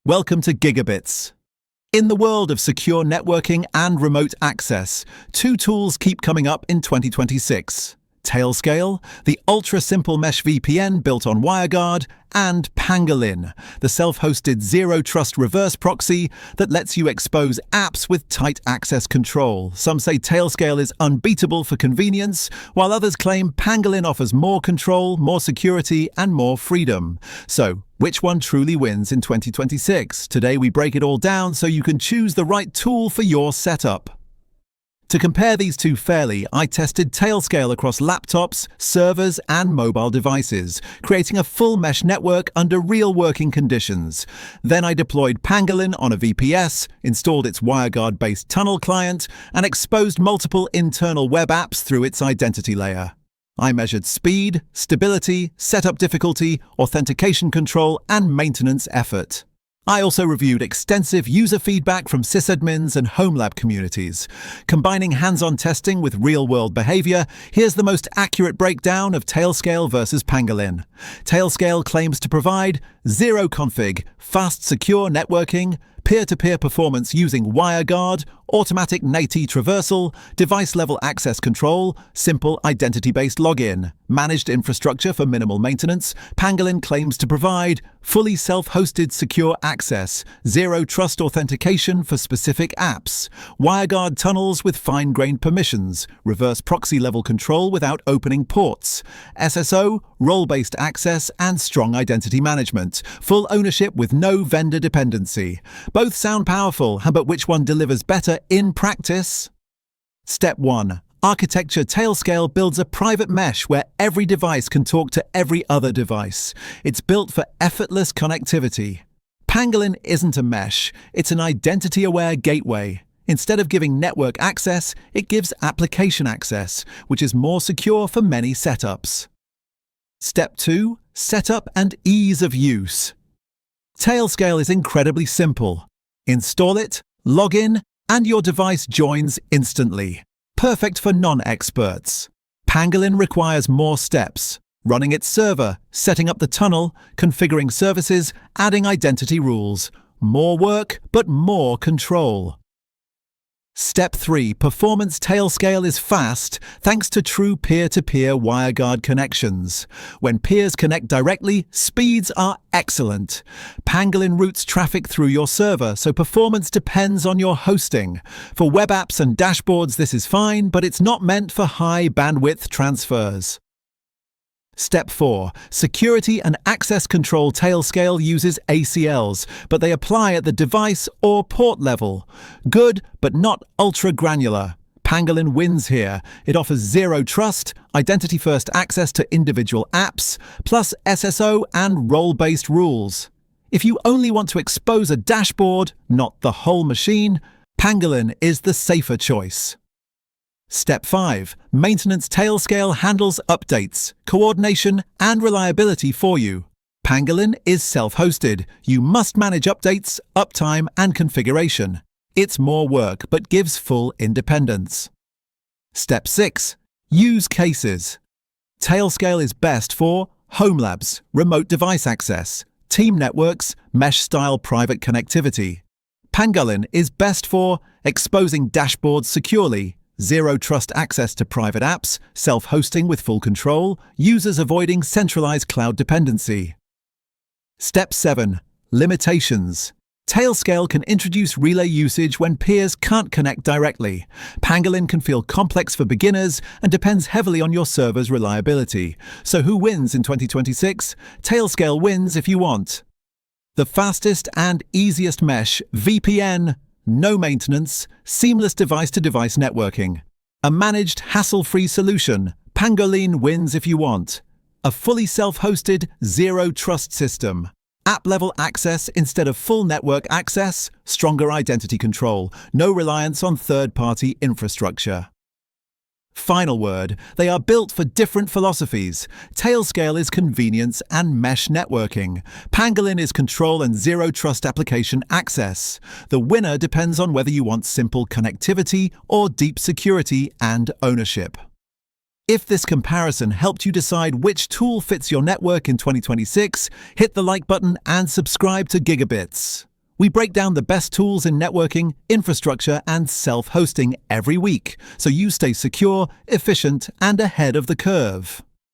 Welcome to GigaBits. In the world of secure networking and remote access, two tools keep coming up in 2026. Tailscale, the ultra-simple mesh VPN built on WireGuard, and Pangoli, the self-hosted zero-trust reverse proxy that lets you expose apps with tight access control. Some say Tailscale is unbeatable for convenience, while others claim Pangoli offers more control, more security, and more freedom. So, which one truly wins in 2026? Today we break it all down so you can choose the right tool for your setup. To compare these two fairly, I tested Tailscale across laptops, servers, and mobile devices, creating a full mesh network under real working conditions. Then I deployed Pangoli on a VPS, installed its WireGuard-based tunnel client, and exposed multiple internal web apps through its identity layer. I measured speed, stability, setup difficulty, authentication control, and maintenance effort. I also reviewed extensive user feedback from sysadmins and home lab communities. Combining hands-on testing with real-world behavior, here's the most accurate breakdown of Tailscale versus Pangoli. Tailscale claims to provide zero config, fast secure networking, peer-to-peer performance using WireGuard, automatic NAT traversal, device-level access control, simple identity-based login, managed infrastructure for minimal maintenance. Pangoli claims to provide fully self-hosted secure access, zero-trust authentication for specific apps, WireGuard tunnels with fine-grained permissions, reverse proxy-level control without opening ports, SSO, role-based access, and strong identity management, full ownership with no vendor dependency. Both sound powerful, but which one delivers better in practice? Step 1. Architecture. Tailscale builds a private mesh where every device can talk to every other device. It's built for effortless connectivity. Pangoli isn't a mesh, it's an identity-aware gateway. Instead of giving network access, it gives application access, which is more secure for many setups. Step 2. Setup and ease of use. Tailscale is incredibly simple. Install it, log in, and your device joins instantly. Perfect for non-experts. Pangoli requires more steps: running its server, setting up the tunnel, configuring services, adding identity rules. More work, but more control. Step 3. Performance. Tailscale is fast thanks to true peer-to-peer WireGuard connections. When peers connect directly, speeds are excellent. Pangoli routes traffic through your server, so performance depends on your hosting. For web apps and dashboards, this is fine, but it's not meant for high bandwidth transfers. Step 4. Security and access control. Tailscale uses ACLs, but they apply at the device or port level. Good, but not ultra-granular. Pangoli wins here. It offers zero trust, identity-first access to individual apps, plus SSO and role-based rules. If you only want to expose a dashboard, not the whole machine, Pangoli is the safer choice. Step 5. Maintenance. Tailscale handles updates, coordination, and reliability for you. Pangoli is self-hosted. You must manage updates, uptime, and configuration. It's more work, but gives full independence. Step 6. Use cases. Tailscale is best for home labs, remote device access, team networks, mesh-style private connectivity. Pangoli is best for exposing dashboards securely, zero trust access to private apps, self-hosting with full control, users avoiding centralized cloud dependency. Step 7. Limitations. Tailscale can introduce relay usage when peers can't connect directly. Pangoli can feel complex for beginners and depends heavily on your server's reliability. So who wins in 2026? Tailscale wins if you want the fastest and easiest mesh, VPN, no maintenance, seamless device-to-device networking. A managed, hassle-free solution. Pangoli wins if you want a fully self-hosted, zero-trust system. App-level access instead of full network access, stronger identity control, no reliance on third-party infrastructure. Final word, they are built for different philosophies. Tailscale is convenience and mesh networking. Pangoli is control and zero-trust application access. The winner depends on whether you want simple connectivity or deep security and ownership. If this comparison helped you decide which tool fits your network in 2026, hit the like button and subscribe to GigaBits. We break down the best tools in networking, infrastructure, and self-hosting every week, so you stay secure, efficient, and ahead of the curve.